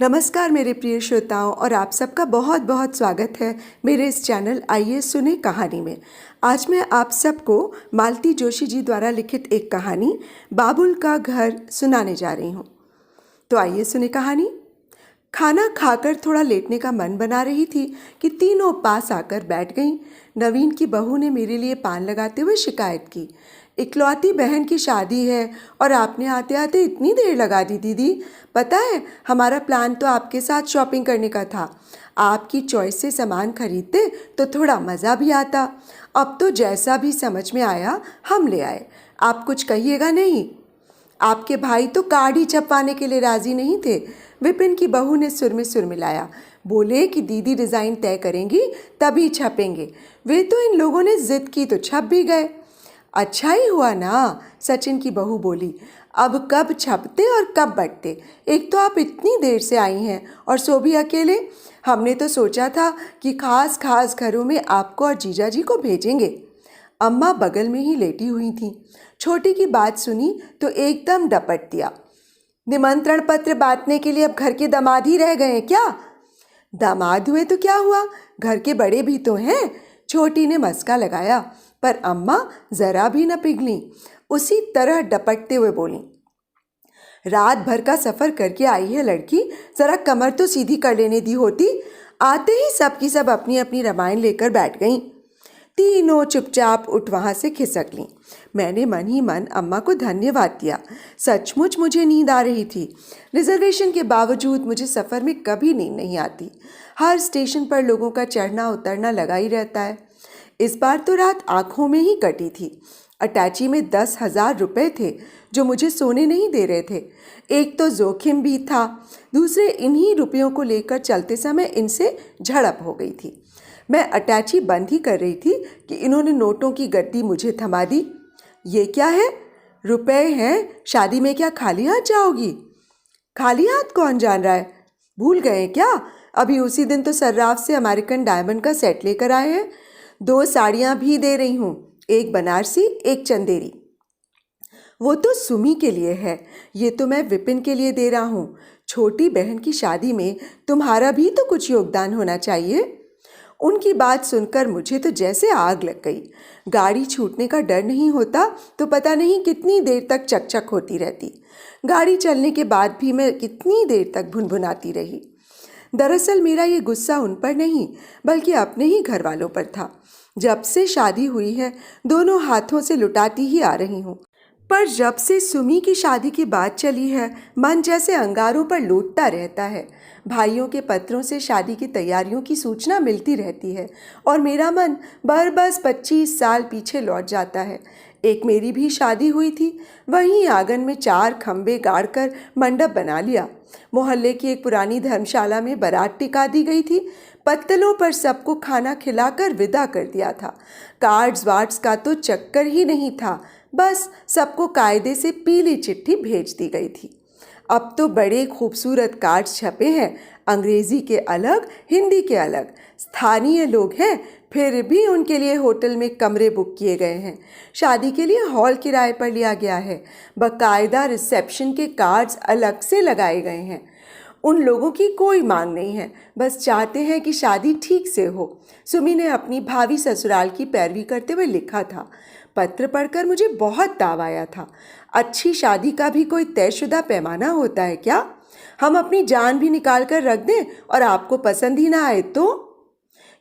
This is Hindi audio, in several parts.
नमस्कार मेरे प्रिय श्रोताओं और आप सबका बहुत बहुत स्वागत है मेरे इस चैनल आइए सुने कहानी में। आज मैं आप सबको मालती जोशी जी द्वारा लिखित एक कहानी बाबुल का घर सुनाने जा रही हूँ। तो आइए सुने कहानी। खाना खाकर थोड़ा लेटने का मन बना रही थी कि तीनों पास आकर बैठ गईं। नवीन की बहू ने मेरे लिए पान लगाते हुए शिकायत की, इकलौती बहन की शादी है और आपने आते आते इतनी देर लगा दी दीदी। पता है हमारा प्लान तो आपके साथ शॉपिंग करने का था। आपकी चॉइस से सामान खरीदते तो थोड़ा मज़ा भी आता। अब तो जैसा भी समझ में आया हम ले आए, आप कुछ कहिएगा नहीं। आपके भाई तो कार्ड ही छपवाने के लिए राजी नहीं थे। विपिन की बहू ने सुर में सुर मिलाया, बोले कि दीदी डिज़ाइन तय करेंगी तभी छपेंगे। वे तो इन लोगों ने जिद की तो छप भी गए। अच्छा ही हुआ ना, सचिन की बहू बोली। अब कब छपते और कब बटते। एक तो आप इतनी देर से आई हैं और सो भी अकेले। हमने तो सोचा था कि खास खास घरों में आपको और जीजा जी को भेजेंगे। अम्मा बगल में ही लेटी हुई थी। छोटी की बात सुनी तो एकदम डपट दिया। निमंत्रण पत्र बांटने के लिए अब घर के दामाद ही रह गए हैं क्या? दामाद हुए तो क्या हुआ, घर के बड़े भी तो हैं। छोटी ने मस्का लगाया, पर अम्मा जरा भी न पिघली। उसी तरह डपटते हुए बोली, रात भर का सफ़र करके आई है लड़की, ज़रा कमर तो सीधी कर लेने दी होती। आते ही सब की सब अपनी अपनी रामायण लेकर बैठ गईं। तीनों चुपचाप उठ वहाँ से खिसक लीं। मैंने मन ही मन अम्मा को धन्यवाद दिया। सचमुच मुझे नींद आ रही थी। रिजर्वेशन के बावजूद मुझे सफ़र में कभी नींद नहीं आती। हर स्टेशन पर लोगों का चढ़ना उतरना लगा ही रहता है। इस बार तो रात आँखों में ही कटी थी। अटैची में 10,000 रुपये थे जो मुझे सोने नहीं दे रहे थे। एक तो जोखिम भी था, दूसरे इन्हीं रुपयों को लेकर चलते समय इनसे झड़प हो गई थी। मैं अटैची बंद ही कर रही थी कि इन्होंने नोटों की गड्डी मुझे थमा दी। ये क्या है? रुपए हैं, शादी में क्या खाली हाथ जाओगी? खाली हाथ कौन जान रहा है, भूल गए क्या? अभी उसी दिन तो सर्राफ से अमेरिकन डायमंड का सेट लेकर आए हैं। 2 साड़ियाँ भी दे रही हूँ, एक बनारसी एक चंदेरी। वो तो सुमी के लिए है, ये तो मैं विपिन के लिए दे रहा हूँ। छोटी बहन की शादी में तुम्हारा भी तो कुछ योगदान होना चाहिए। उनकी बात सुनकर मुझे तो जैसे आग लग गई। गाड़ी छूटने का डर नहीं होता तो पता नहीं कितनी देर तक चकचक होती रहती। गाड़ी चलने के बाद भी मैं कितनी देर तक भुनभुनाती रही। दरअसल मेरा ये गुस्सा उन पर नहीं बल्कि अपने ही घर वालों पर था। जब से शादी हुई है दोनों हाथों से लुटाती ही आ रही हूँ, पर जब से सुमी की शादी की बात चली है मन जैसे अंगारों पर लूटता रहता है। भाइयों के पत्रों से शादी की तैयारियों की सूचना मिलती रहती है और मेरा मन बस 25 साल पीछे लौट जाता है। एक मेरी भी शादी हुई थी, वहीं आंगन में 4 खंबे गाड़कर मंडप बना लिया। मोहल्ले की एक पुरानी धर्मशाला में बारात टिका दी गई थी। पत्तलों पर सबको खाना खिलाकर विदा कर दिया था। कार्ड्स वार्ड्स का तो चक्कर ही नहीं था, बस सबको कायदे से पीली चिट्ठी भेज दी गई थी। अब तो बड़े खूबसूरत कार्ड्स छपे हैं, अंग्रेज़ी के अलग हिंदी के अलग। स्थानीय लोग हैं, फिर भी उनके लिए होटल में कमरे बुक किए गए हैं। शादी के लिए हॉल किराए पर लिया गया है। बाकायदा रिसेप्शन के कार्ड्स अलग से लगाए गए हैं। उन लोगों की कोई मांग नहीं है, बस चाहते हैं कि शादी ठीक से हो। सुमी ने अपनी भावी ससुराल की पैरवी करते हुए लिखा था। पत्र पढ़कर मुझे बहुत ताव आया था। अच्छी शादी का भी कोई तयशुदा पैमाना होता है क्या? हम अपनी जान भी निकाल कर रख दें और आपको पसंद ही ना आए तो?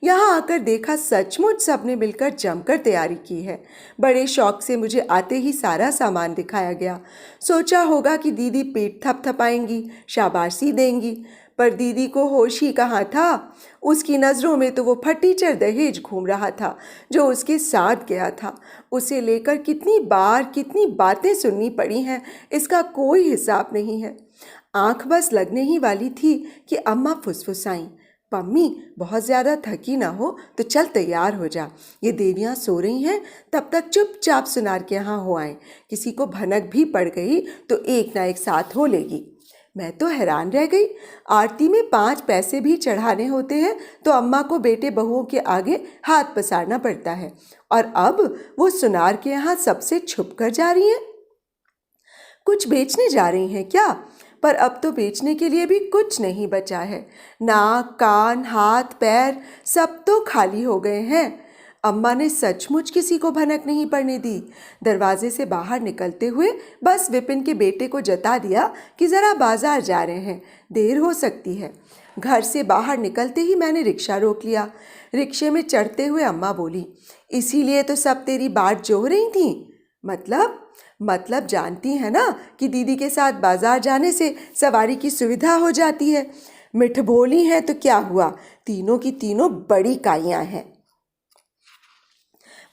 यहाँ आकर देखा सचमुच सबने मिलकर जमकर तैयारी की है। बड़े शौक से मुझे आते ही सारा सामान दिखाया गया। सोचा होगा कि दीदी पेट थपथपाएंगी, शाबाशी देंगी, पर दीदी को होश ही कहाँ था। उसकी नज़रों में तो वो फटीचर दहेज घूम रहा था जो उसके साथ गया था। उसे लेकर कितनी बार कितनी बातें सुननी पड़ी हैं, इसका कोई हिसाब नहीं है। आंख बस लगने ही वाली थी कि अम्मा फुसफुसाईं, पम्मी बहुत ज़्यादा थकी ना हो तो चल तैयार हो जा, ये देवियाँ सो रही हैं, तब तक चुपचाप सुनार के यहाँ हो आए। किसी को भनक भी पड़ गई तो एक ना एक साथ हो लेगी। मैं तो हैरान रह गई। आरती में 5 पैसे भी चढ़ाने होते हैं तो अम्मा को बेटे बहुओं के आगे हाथ पसारना पड़ता है, और अब वो सुनार के यहाँ सबसे छुप कर जा रही हैं। कुछ बेचने जा रही हैं क्या? पर अब तो बेचने के लिए भी कुछ नहीं बचा है। नाक, कान, हाथ, पैर सब तो खाली हो गए हैं। अम्मा ने सचमुच किसी को भनक नहीं पड़ने दी। दरवाजे से बाहर निकलते हुए बस विपिन के बेटे को जता दिया कि ज़रा बाजार जा रहे हैं, देर हो सकती है। घर से बाहर निकलते ही मैंने रिक्शा रोक लिया। रिक्शे में चढ़ते हुए अम्मा बोली, इसीलिए तो सब तेरी बाट जोह रही थी। मतलब जानती है ना कि दीदी के साथ बाजार जाने से सवारी की सुविधा हो जाती है। मिठ भोली है तो क्या हुआ, तीनों की तीनों बड़ी काइयाँ हैं।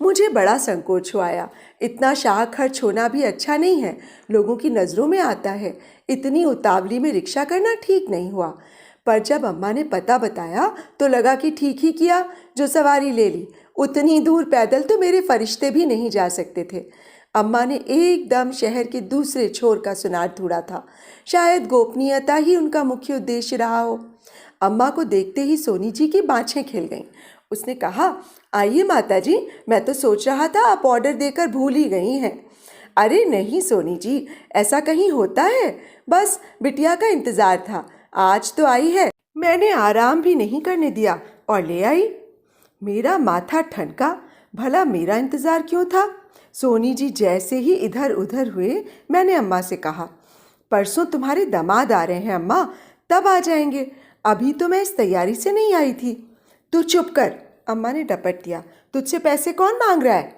मुझे बड़ा संकोच हो आया। इतना शाह खर्च होना भी अच्छा नहीं है, लोगों की नज़रों में आता है। इतनी उतावली में रिक्शा करना ठीक नहीं हुआ। पर जब अम्मा ने पता बताया तो लगा कि ठीक ही किया जो सवारी ले ली। उतनी दूर पैदल तो मेरे फरिश्ते भी नहीं जा सकते थे। अम्मा ने एकदम शहर के दूसरे छोर का सुनार ढूंढा था। शायद गोपनीयता ही उनका मुख्य उद्देश्य रहा हो। अम्मा को देखते ही सोनी जी की बाँछें खिल गईं। उसने कहा, आइए माता जी, मैं तो सोच रहा था आप ऑर्डर देकर भूल ही गई हैं। अरे नहीं सोनी जी, ऐसा कहीं होता है, बस बिटिया का इंतज़ार था, आज तो आई है। मैंने आराम भी नहीं करने दिया और ले आई। मेरा माथा ठनका, भला मेरा इंतज़ार क्यों था? सोनी जी जैसे ही इधर उधर हुए, मैंने अम्मा से कहा, परसों तुम्हारे दामाद आ रहे हैं अम्मा, तब आ जाएंगे, अभी तो मैं इस तैयारी से नहीं आई थी। तू चुप कर, अम्मा ने डपट दिया, तुझसे पैसे कौन मांग रहा है?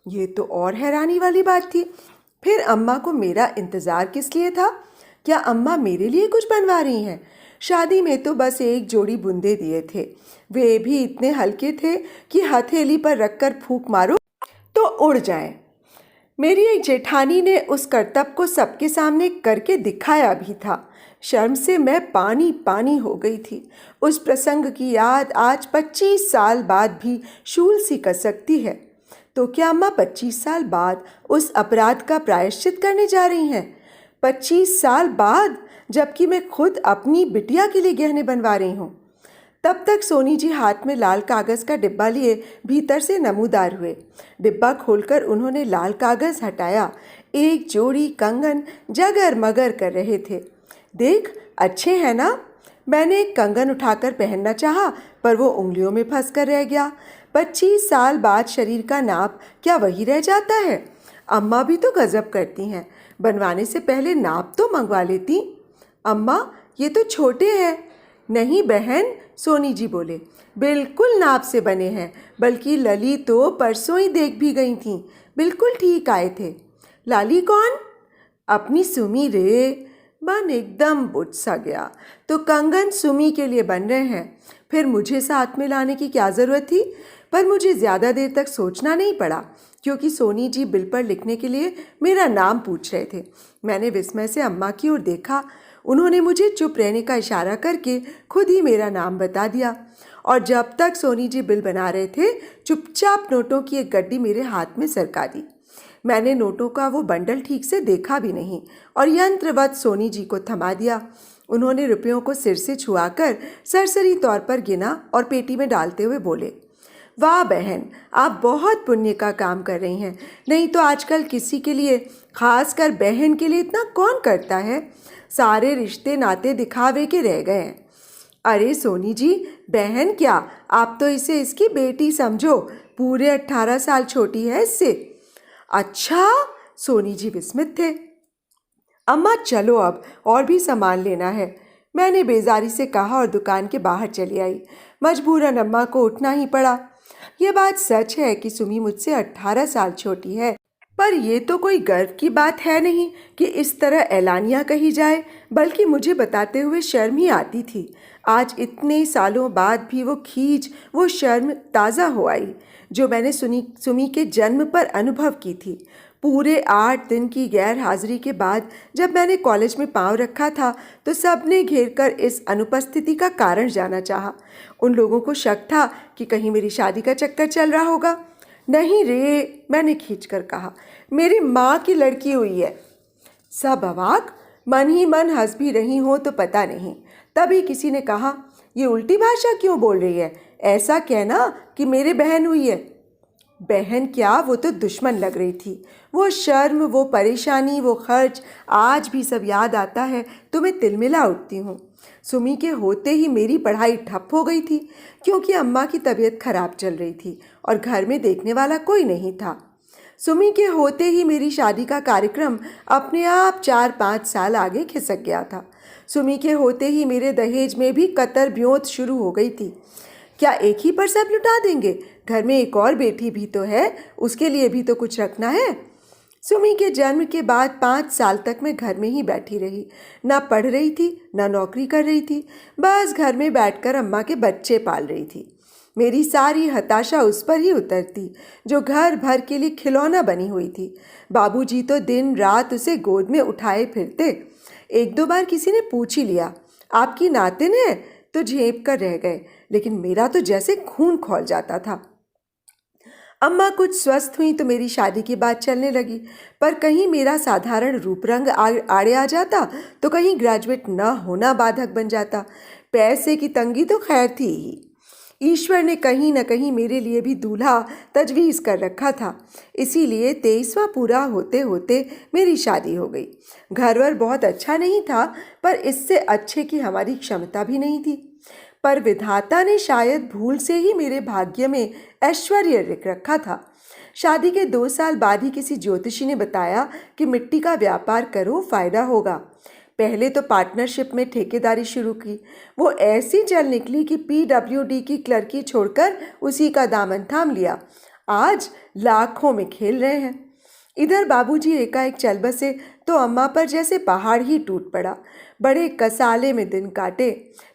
ये तो और हैरानी वाली बात थी। फिर अम्मा को मेरा इंतज़ार किस लिए था? क्या अम्मा मेरे लिए कुछ बनवा रही हैं? शादी में तो बस एक जोड़ी बुंदे दिए थे, वे भी इतने हल्के थे कि हथेली पर रखकर फूंक मारो तो उड़ जाएं। मेरी एक जेठानी ने उस करतब को सबके सामने करके दिखाया भी था। शर्म से मैं पानी पानी हो गई थी। उस प्रसंग की याद आज 25 साल बाद भी शूल सी कसकती है। तो क्या अम्मा 25 साल बाद उस अपराध का प्रायश्चित करने जा रही हैं? 25 साल बाद, जबकि मैं खुद अपनी बिटिया के लिए गहने बनवा रही हूँ। तब तक सोनी जी हाथ में लाल कागज़ का डिब्बा लिए भीतर से नमूदार हुए। डिब्बा खोलकर उन्होंने लाल कागज़ हटाया। एक जोड़ी कंगन जगर मगर कर रहे थे। देख, अच्छे हैं ना? मैंने एक कंगन उठाकर पहनना चाहा, पर वो उंगलियों में फंस कर रह गया। 25 साल बाद शरीर का नाप क्या वही रह जाता है? अम्मा भी तो गजब करती हैं, बनवाने से पहले नाप तो मंगवा लेती। अम्मा, ये तो छोटे हैं। नहीं बहन, सोनी जी बोले, बिल्कुल नाप से बने हैं, बल्कि लली तो परसों ही देख भी गई थीं, बिल्कुल ठीक आए थे। लाली कौन? अपनी सुमी रे। मन एकदम बुझ सा गया। तो कंगन सुमी के लिए बन रहे हैं, फिर मुझे साथ में लाने की क्या ज़रूरत थी? पर मुझे ज़्यादा देर तक सोचना नहीं पड़ा, क्योंकि सोनी जी बिल पर लिखने के लिए मेरा नाम पूछ रहे थे। मैंने विस्मय से अम्मा की ओर देखा। उन्होंने मुझे चुप रहने का इशारा करके खुद ही मेरा नाम बता दिया, और जब तक सोनी जी बिल बना रहे थे, चुपचाप नोटों की एक गड्डी मेरे हाथ में सरका दी। मैंने नोटों का वो बंडल ठीक से देखा भी नहीं और यंत्रवत सोनी जी को थमा दिया। उन्होंने रुपयों को सिर से छुआकर सरसरी तौर पर गिना और पेटी में डालते हुए बोले, वाह बहन, आप बहुत पुण्य का काम कर रही हैं। नहीं तो आजकल किसी के लिए, खासकर बहन के लिए, इतना कौन करता है? सारे रिश्ते नाते दिखावे के रह गए हैं। अरे सोनी जी, बहन क्या, आप तो इसे इसकी बेटी समझो, पूरे 18 साल छोटी है इससे। अच्छा, सोनी जी विस्मित थे। अम्मा चलो अब, और भी सामान लेना है, मैंने बेजारी से कहा और दुकान के बाहर चली आई। मजबूरन अम्मा को उठना ही पड़ा। यह बात सच है कि सुमी मुझसे 18 साल छोटी है, पर यह तो कोई गर्व की बात है नहीं कि इस तरह ऐलानिया कही जाए, बल्कि मुझे बताते हुए शर्म ही आती थी। आज इतने सालों बाद भी वो खींच, वो शर्म ताज़ा हो आई जो मैंने सुमी के जन्म पर अनुभव की थी। पूरे 8 दिन की गैर हाजिरी के बाद जब मैंने कॉलेज में पांव रखा था तो सबने घेरकर इस अनुपस्थिति का कारण जाना चाहा। उन लोगों को शक था कि कहीं मेरी शादी का चक्कर चल रहा होगा। नहीं रे, मैंने खींचकर कहा, मेरी माँ की लड़की हुई है। सब अवाक, मन ही मन हंस भी रही हो तो पता नहीं। तभी किसी ने कहा, ये उल्टी भाषा क्यों बोल रही है? ऐसा कहना कि मेरी बहन हुई है। बहन क्या, वो तो दुश्मन लग रही थी। वो शर्म, वो परेशानी, वो खर्च, आज भी सब याद आता है तो मैं तिलमिला उठती हूँ। सुमी के होते ही मेरी पढ़ाई ठप हो गई थी, क्योंकि अम्मा की तबीयत खराब चल रही थी और घर में देखने वाला कोई नहीं था। सुमी के होते ही मेरी शादी का कार्यक्रम अपने आप 4-5 साल आगे खिसक गया था। सुमी के होते ही मेरे दहेज में भी कतर ब्योंत शुरू हो गई थी। क्या एक ही पर सब लुटा देंगे? घर में एक और बेटी भी तो है, उसके लिए भी तो कुछ रखना है। सुमी के जन्म के बाद 5 साल तक मैं घर में ही बैठी रही। ना पढ़ रही थी, ना नौकरी कर रही थी, बस घर में बैठकर अम्मा के बच्चे पाल रही थी। मेरी सारी हताशा उस पर ही उतरती, जो घर भर के लिए खिलौना बनी हुई थी। बाबूजी तो दिन रात उसे गोद में उठाए फिरते। 1-2 बार किसी ने पूछ ही लिया, आपकी नातिन है, तो झेप कर रह गए, लेकिन मेरा तो जैसे खून खौल जाता था। अम्मा कुछ स्वस्थ हुई तो मेरी शादी की बात चलने लगी, पर कहीं मेरा साधारण रूप रंग आड़े आ जाता, तो कहीं ग्रेजुएट न होना बाधक बन जाता। पैसे की तंगी तो खैर थी ही। ईश्वर ने कहीं न कहीं मेरे लिए भी दूल्हा तजवीज़ कर रखा था, इसीलिए 23वां पूरा होते होते मेरी शादी हो गई। घर-वर बहुत अच्छा नहीं था, पर इससे अच्छे की हमारी क्षमता भी नहीं थी। पर विधाता ने शायद भूल से ही मेरे भाग्य में ऐश्वर्य लिख रखा था। शादी के 2 साल बाद ही किसी ज्योतिषी ने बताया कि मिट्टी का व्यापार करो, फायदा होगा। पहले तो पार्टनरशिप में ठेकेदारी शुरू की। वो ऐसी चल निकली कि PWD की क्लर्की छोड़कर उसी का दामन थाम लिया। आज लाखों में खेल रहे हैं। इधर बाबूजी एकाएक चल बसे तो अम्मा पर जैसे पहाड़ ही टूट पड़ा। बड़े कसाले में दिन काटे।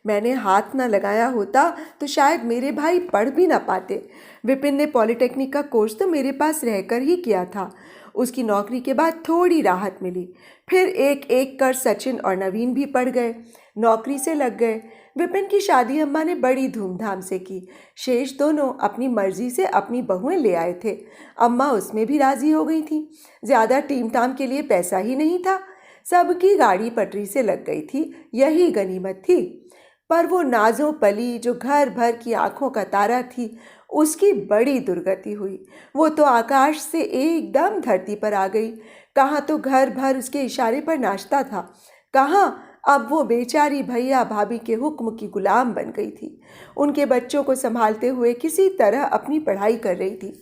मैंने हाथ न लगाया होता तो शायद मेरे भाई पढ़ भी ना पाते। विपिन ने पॉलिटेक्निक का कोर्स तो मेरे पास रहकर ही किया था। उसकी नौकरी के बाद थोड़ी राहत मिली। फिर एक एक कर सचिन और नवीन भी पढ़ गए, नौकरी से लग गए। विपिन की शादी अम्मा ने बड़ी धूमधाम से की। शेष दोनों अपनी मर्जी से अपनी बहुएं ले आए थे। अम्मा उसमें भी राजी हो गई थी। ज़्यादा टीम टाम के लिए पैसा ही नहीं था। सबकी गाड़ी पटरी से लग गई थी, यही गनीमत थी। पर वो नाजों पली जो घर भर की आंखों का तारा थी, उसकी बड़ी दुर्गति हुई। वो तो आकाश से एकदम धरती पर आ गई। कहाँ तो घर भर उसके इशारे पर नाचता था, कहाँ अब वो बेचारी भैया भाभी के हुक्म की गुलाम बन गई थी। उनके बच्चों को संभालते हुए किसी तरह अपनी पढ़ाई कर रही थी।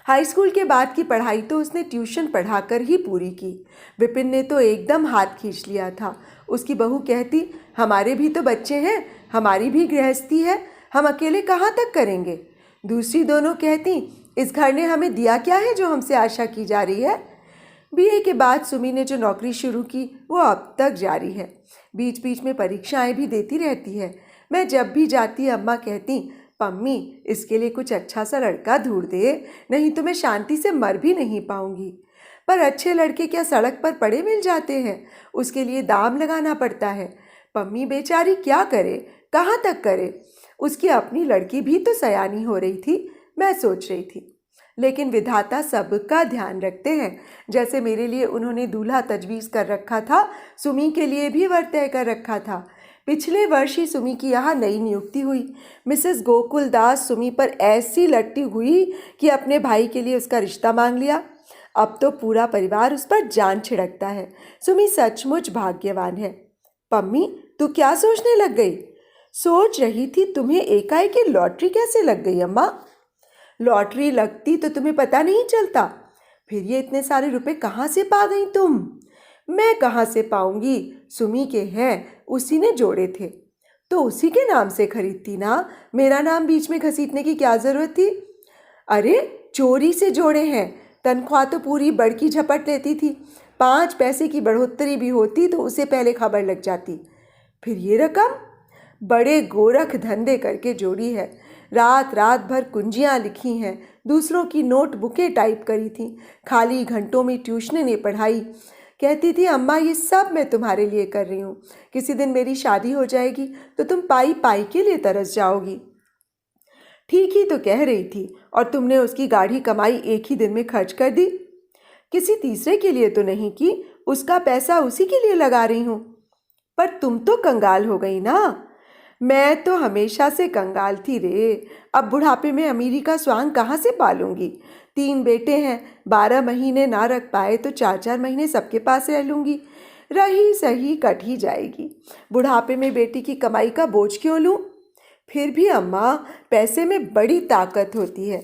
हाई स्कूल के बाद की पढ़ाई तो उसने ट्यूशन पढ़ाकर ही पूरी की। विपिन ने तो एकदम हाथ खींच लिया था। उसकी बहू कहती, हमारे भी तो बच्चे हैं, हमारी भी गृहस्थी है, हम अकेले कहाँ तक करेंगे। दूसरी दोनों कहती, इस घर ने हमें दिया क्या है जो हमसे आशा की जा रही है। BA के बाद सुमी ने जो नौकरी शुरू की वो अब तक जारी है। बीच बीच में परीक्षाएं भी देती रहती है। मैं जब भी जाती अम्मा कहती, पम्मी इसके लिए कुछ अच्छा सा लड़का ढूंढ दे, नहीं तो मैं शांति से मर भी नहीं पाऊंगी। पर अच्छे लड़के क्या सड़क पर पड़े मिल जाते हैं, उसके लिए दाम लगाना पड़ता है। पम्मी बेचारी क्या करे, कहाँ तक करे। उसकी अपनी लड़की भी तो सयानी हो रही थी, मैं सोच रही थी। लेकिन विधाता सबका ध्यान रखते हैं। जैसे मेरे लिए उन्होंने दूल्हा तजवीज़ कर रखा था, सुमी के लिए भी वर तय कर रखा था। पिछले वर्ष ही सुमी की यहाँ नई नियुक्ति हुई। मिसेस गोकुल दास सुमी पर ऐसी लट्टी हुई कि अपने भाई के लिए उसका रिश्ता मांग लिया। अब तो पूरा परिवार उस पर जान छिड़कता है। सुमी सचमुच भाग्यवान है। पम्मी तू क्या सोचने लग गई? सोच रही थी तुम्हें एकाएक लॉटरी कैसे लग गई अम्मा? लॉटरी लगती तो तुम्हें पता नहीं चलता। फिर ये इतने सारे रुपए कहाँ से पा गई तुम? मैं कहाँ से पाऊंगी, सुमी के हैं, उसी ने जोड़े थे। तो उसी के नाम से खरीदती ना, मेरा नाम बीच में घसीटने की क्या जरूरत थी? अरे चोरी से जोड़े हैं, तनख्वाह तो पूरी बड़की झपट लेती थी। 5 पैसे की बढ़ोतरी भी होती तो उसे पहले खबर लग जाती। फिर ये रकम बड़े गोरख धंधे करके जोड़ी है। रात रात भर कुंजियाँ लिखी हैं, दूसरों की नोट बुकें टाइप करी थी, खाली घंटों में ट्यूशन ने पढ़ाई। कहती थी अम्मा ये सब मैं तुम्हारे लिए कर रही हूँ, किसी दिन मेरी शादी हो जाएगी तो तुम पाई पाई के लिए तरस जाओगी। ठीक ही तो कह रही थी, और तुमने उसकी गाढ़ी कमाई एक ही दिन में खर्च कर दी। किसी तीसरे के लिए तो नहीं की, उसका पैसा उसी के लिए लगा रही हूँ। पर तुम तो कंगाल हो गई ना। मैं तो हमेशा से कंगाल थी रे। अब बुढ़ापे में अमीरी का स्वांग कहाँ से पालूंगी। 3 बेटे हैं, 12 महीने ना रख पाए तो 4-4 महीने सबके पास रह लूंगी। रही सही कट ही जाएगी। बुढ़ापे में बेटी की कमाई का बोझ क्यों लूं। फिर भी अम्मा, पैसे में बड़ी ताकत होती है।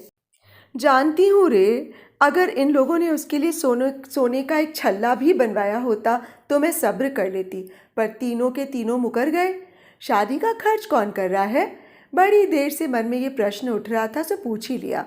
जानती हूँ रे। अगर इन लोगों ने उसके लिए सोने का एक छल्ला भी बनवाया होता तो मैं सब्र कर लेती, पर तीनों के तीनों मुकर गए। शादी का खर्च कौन कर रहा है। बड़ी देर से मन में ये प्रश्न उठ रहा था, सो पूछ ही लिया।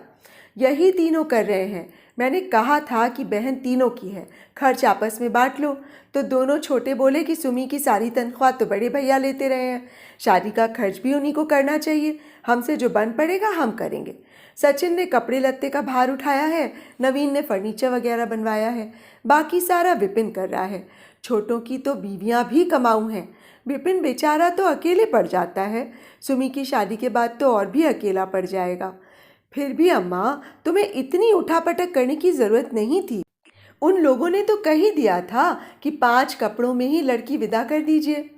यही तीनों कर रहे हैं। मैंने कहा था कि बहन तीनों की है, खर्च आपस में बांट लो। तो दोनों छोटे बोले कि सुमी की सारी तनख्वाह तो बड़े भैया लेते रहे हैं, शादी का खर्च भी उन्हीं को करना चाहिए। हमसे जो बन पड़ेगा हम करेंगे। सचिन ने कपड़े लत्ते का भार उठाया है, नवीन ने फर्नीचर वगैरह बनवाया है, बाकी सारा विपिन कर रहा है। छोटों की तो बीवियां भी कमाऊ हैं। विपिन बेचारा तो अकेले पड़ जाता है। सुमी की शादी के बाद तो और भी अकेला पड़ जाएगा। फिर भी अम्मा, तुम्हें इतनी उठापटक करने की ज़रूरत नहीं थी। उन लोगों ने तो कह ही दिया था कि 5 कपड़ों में ही लड़की विदा कर दीजिए।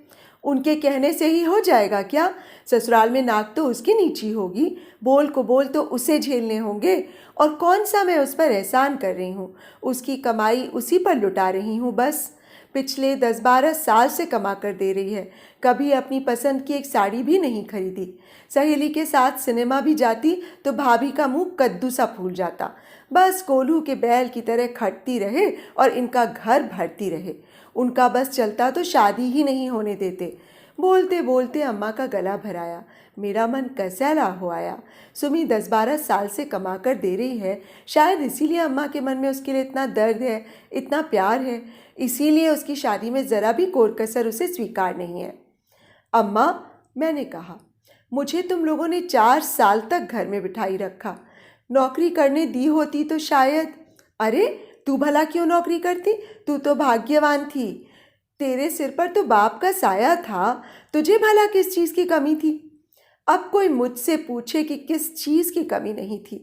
उनके कहने से ही हो जाएगा क्या। ससुराल में नाक तो उसकी नीची होगी, बोल को बोल तो उसे झेलने होंगे। और कौन सा मैं उस पर एहसान कर रही हूँ, उसकी कमाई उसी पर लुटा रही हूँ बस। पिछले 10-12 साल से कमा कर दे रही है, कभी अपनी पसंद की एक साड़ी भी नहीं खरीदी। सहेली के साथ सिनेमा भी जाती तो भाभी का मुंह कद्दू सा फूल जाता। बस कोल्हू के बैल की तरह खटती रहे और इनका घर भरती रहे। उनका बस चलता तो शादी ही नहीं होने देते। बोलते बोलते अम्मा का गला भराया। मेरा मन कसैला हो आया। सुमी 10-12 साल से कमा कर दे रही है, शायद इसीलिए अम्मा के मन में उसके लिए इतना दर्द है, इतना प्यार है। इसीलिए उसकी शादी में ज़रा भी कोर कसर उसे स्वीकार नहीं है। अम्मा, मैंने कहा, मुझे तुम लोगों ने 4 साल तक घर में बिठाई रखा। नौकरी करने दी होती तो शायद। अरे, तू भला क्यों नौकरी करती, तू तो भाग्यवान थी। तेरे सिर पर तो बाप का साया था, तुझे भला किस चीज़ की कमी थी। अब कोई मुझसे पूछे कि किस चीज़ की कमी नहीं थी,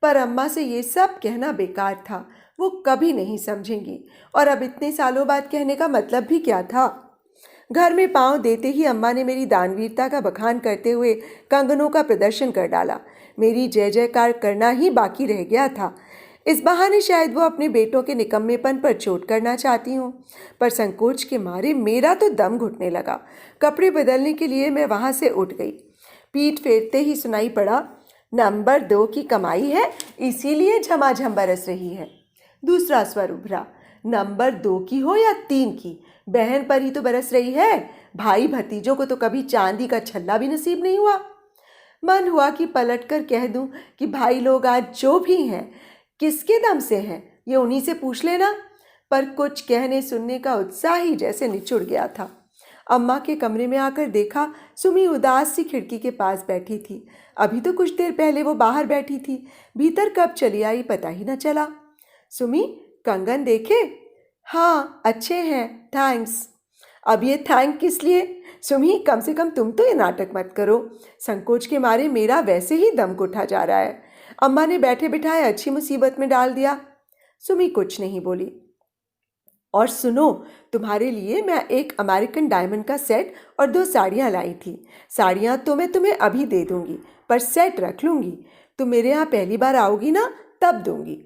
पर अम्मा से ये सब कहना बेकार था। वो कभी नहीं समझेंगी, और अब इतने सालों बाद कहने का मतलब भी क्या था। घर में पांव देते ही अम्मा ने मेरी दानवीरता का बखान करते हुए कंगनों का प्रदर्शन कर डाला। मेरी जय जयकार करना ही बाकी रह गया था। इस बहाने शायद वो अपने बेटों के निकम्मेपन पर चोट करना चाहती हूँ, पर संकोच के मारे मेरा तो दम घुटने लगा। कपड़े बदलने के लिए मैं वहाँ से उठ गई। पीठ फेरते ही सुनाई पड़ा, नंबर 2 की कमाई है, इसीलिए झमाझम बरस रही है। दूसरा स्वर उभरा, नंबर 2 की हो या 3 की, बहन पर ही तो बरस रही है। भाई भतीजों को तो कभी चांदी का छल्ला भी नसीब नहीं हुआ। मन हुआ कि पलटकर कह दूं कि भाई लोग आज जो भी हैं, किसके दम से हैं, ये उन्हीं से पूछ लेना। पर कुछ कहने सुनने का उत्साह ही जैसे निचुड़ गया था। अम्मा के कमरे में आकर देखा, सुमी उदास सी खिड़की के पास बैठी थी। अभी तो कुछ देर पहले वो बाहर बैठी थी, भीतर कब चली आई पता ही न चला। सुमी, कंगन देखे? हाँ, अच्छे हैं, थैंक्स। अब ये थैंक किस लिए? सुमी, कम से कम तुम तो ये नाटक मत करो। संकोच के मारे मेरा वैसे ही दम घुटा जा रहा है। अम्मा ने बैठे बिठाए अच्छी मुसीबत में डाल दिया। सुमी कुछ नहीं बोली। और सुनो, तुम्हारे लिए मैं एक अमेरिकन डायमंड का सेट और 2 साड़ियाँ लाई थी। साड़ियाँ तो मैं तुम्हें अभी दे दूंगी, पर सेट रख लूँगी। तुम मेरे यहाँ पहली बार आओगी ना, तब दूंगी।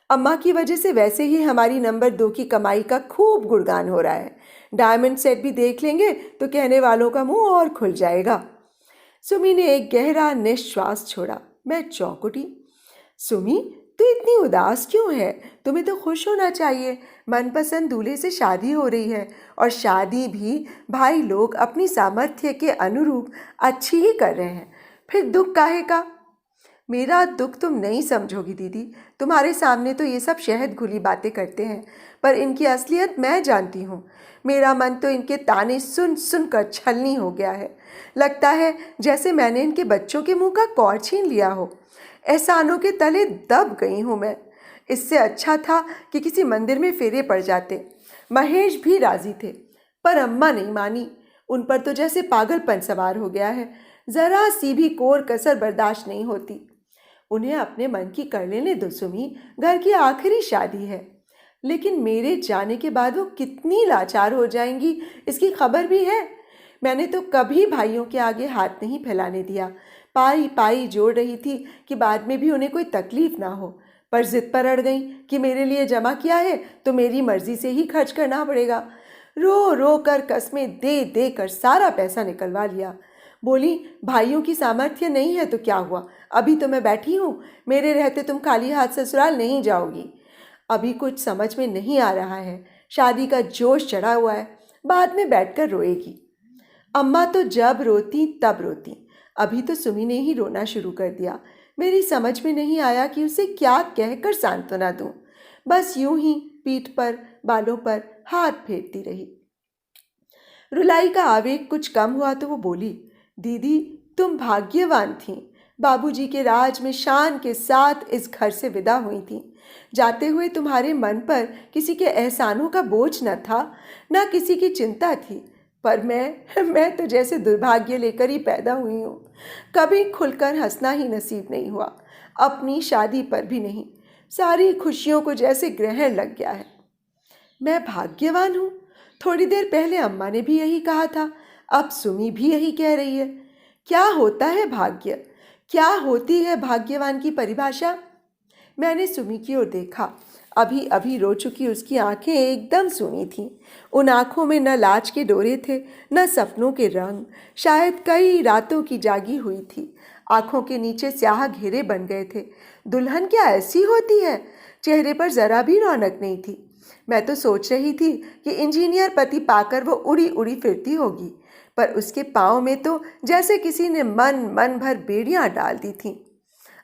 अम्मा की वजह से वैसे ही हमारी नंबर 2 की कमाई का खूब गुणगान हो रहा है। डायमंड सेट भी देख लेंगे तो कहने वालों का मुंह और खुल जाएगा। सुमी ने एक गहरा निश्वास छोड़ा। मैं चौंक उठी। सुमी, तू इतनी उदास क्यों है? तुम्हें तो खुश होना चाहिए। मनपसंद दूल्हे से शादी हो रही है, और शादी भी भाई लोग अपनी सामर्थ्य के अनुरूप अच्छी ही कर रहे हैं। फिर दुख काहे का? मेरा दुख तुम नहीं समझोगी दीदी। तुम्हारे सामने तो ये सब शहद घुली बातें करते हैं, पर इनकी असलियत मैं जानती हूँ। मेरा मन तो इनके ताने सुन सुन कर छलनी हो गया है। लगता है जैसे मैंने इनके बच्चों के मुंह का कौर छीन लिया हो। एहसानों के तले दब गई हूँ मैं। इससे अच्छा था कि किसी मंदिर में फेरे पड़ जाते। महेश भी राजी थे, पर अम्मा नहीं मानी। उन पर तो जैसे पागलपन सवार हो गया है। जरा सी भी कोर कसर बर्दाश्त नहीं होती। उन्हें अपने मन की कर लेने दो सुमी, घर की आखिरी शादी है। लेकिन मेरे जाने के बाद वो कितनी लाचार हो जाएंगी, इसकी खबर भी है। मैंने तो कभी भाइयों के आगे हाथ नहीं फैलाने दिया। पाई पाई जोड़ रही थी कि बाद में भी उन्हें कोई तकलीफ ना हो, पर जिद पर अड़ गई कि मेरे लिए जमा किया है तो मेरी मर्जी से ही खर्च करना पड़ेगा। रो रो कर कस्में दे दे कर सारा पैसा निकलवा लिया। बोली, भाइयों की सामर्थ्य नहीं है तो क्या हुआ, अभी तो मैं बैठी हूँ, मेरे रहते तुम खाली हाथ ससुराल नहीं जाओगी। अभी कुछ समझ में नहीं आ रहा है, शादी का जोश चढ़ा हुआ है, बाद में बैठकर रोएगी। अम्मा तो जब रोती तब रोती, अभी तो सुमी ने ही रोना शुरू कर दिया। मेरी समझ में नहीं आया कि उसे क्या कहकर सांत्वना दूं। बस यूं ही पीठ पर बालों पर हाथ फेरती रही। रुलाई का आवेग कुछ कम हुआ तो वो बोली, दीदी तुम भाग्यवान थीं, बाबूजी के राज में शान के साथ इस घर से विदा हुई थीं। जाते हुए तुम्हारे मन पर किसी के एहसानों का बोझ न था, न किसी की चिंता थी। पर मैं तो जैसे दुर्भाग्य लेकर ही पैदा हुई हूँ। कभी खुलकर हंसना ही नसीब नहीं हुआ, अपनी शादी पर भी नहीं। सारी खुशियों को जैसे ग्रहण लग गया है। मैं भाग्यवान हूँ? थोड़ी देर पहले अम्मा ने भी यही कहा था, अब सुमी भी यही कह रही है। क्या होता है भाग्य? क्या होती है भाग्यवान की परिभाषा? मैंने सुमी की ओर देखा। अभी अभी रो चुकी उसकी आंखें एकदम सूनी थीं। उन आंखों में न लाज के डोरे थे, न सपनों के रंग। शायद कई रातों की जागी हुई थी। आंखों के नीचे स्याह घेरे बन गए थे। दुल्हन क्या ऐसी होती है? चेहरे पर जरा भी रौनक नहीं थी। मैं तो सोच रही थी कि इंजीनियर पति पाकर वो उड़ी उड़ी फिरती होगी, पर उसके पाँव में तो जैसे किसी ने मन भर बेड़ियां डाल दी थीं।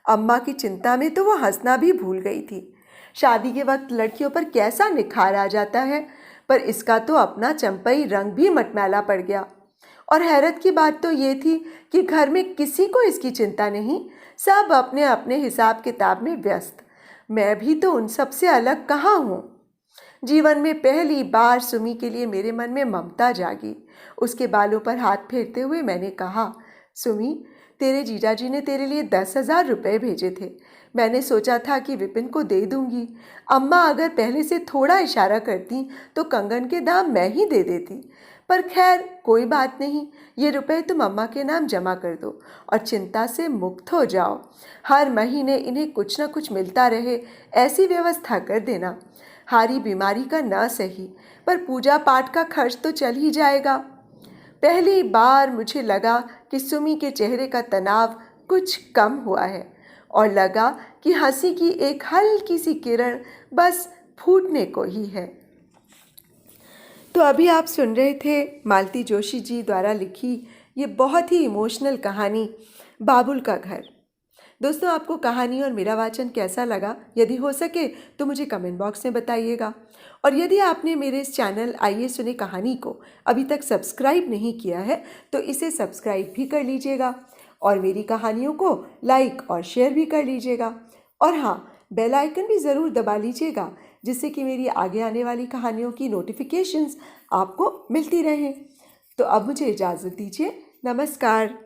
अम्मा की चिंता में तो वो हंसना भी भूल गई थी। शादी के वक्त लड़कियों पर कैसा निखार आ जाता है, पर इसका तो अपना चंपई रंग भी मटमैला पड़ गया। और हैरत की बात तो ये थी कि घर में किसी को इसकी चिंता नहीं, सब अपने अपने हिसाब किताब में व्यस्त। मैं भी तो उन सब से अलग कहाँ हूँ। जीवन में पहली बार सुमी के लिए मेरे मन में ममता जागी। उसके बालों पर हाथ फेरते हुए मैंने कहा, सुमी, तेरे जीजाजी ने तेरे लिए 10,000 रुपये भेजे थे। मैंने सोचा था कि विपिन को दे दूंगी। अम्मा अगर पहले से थोड़ा इशारा करती तो कंगन के दाम मैं ही दे देती। पर खैर कोई बात नहीं, ये रुपए तुम अम्मा के नाम जमा कर दो और चिंता से मुक्त हो जाओ। हर महीने इन्हें कुछ न कुछ मिलता रहे, ऐसी व्यवस्था कर देना। हारी बीमारी का ना सही, पर पूजा पाठ का खर्च तो चल ही जाएगा। पहली बार मुझे लगा कि सुमी के चेहरे का तनाव कुछ कम हुआ है और लगा कि हंसी की एक हल्की सी किरण बस फूटने को ही है। तो अभी आप सुन रहे थे मालती जोशी जी द्वारा लिखी ये बहुत ही इमोशनल कहानी बाबुल का घर। दोस्तों, आपको कहानी और मेरा वाचन कैसा लगा? यदि हो सके तो मुझे कमेंट बॉक्स में बताइएगा। और यदि आपने मेरे इस चैनल आइए सुने कहानी को अभी तक सब्सक्राइब नहीं किया है तो इसे सब्सक्राइब भी कर लीजिएगा और मेरी कहानियों को लाइक और शेयर भी कर लीजिएगा। और हाँ, बेल आइकन भी ज़रूर दबा लीजिएगा जिससे कि मेरी आगे आने वाली कहानियों की नोटिफिकेशंस आपको मिलती रहें। तो अब मुझे इजाज़त दीजिए। नमस्कार।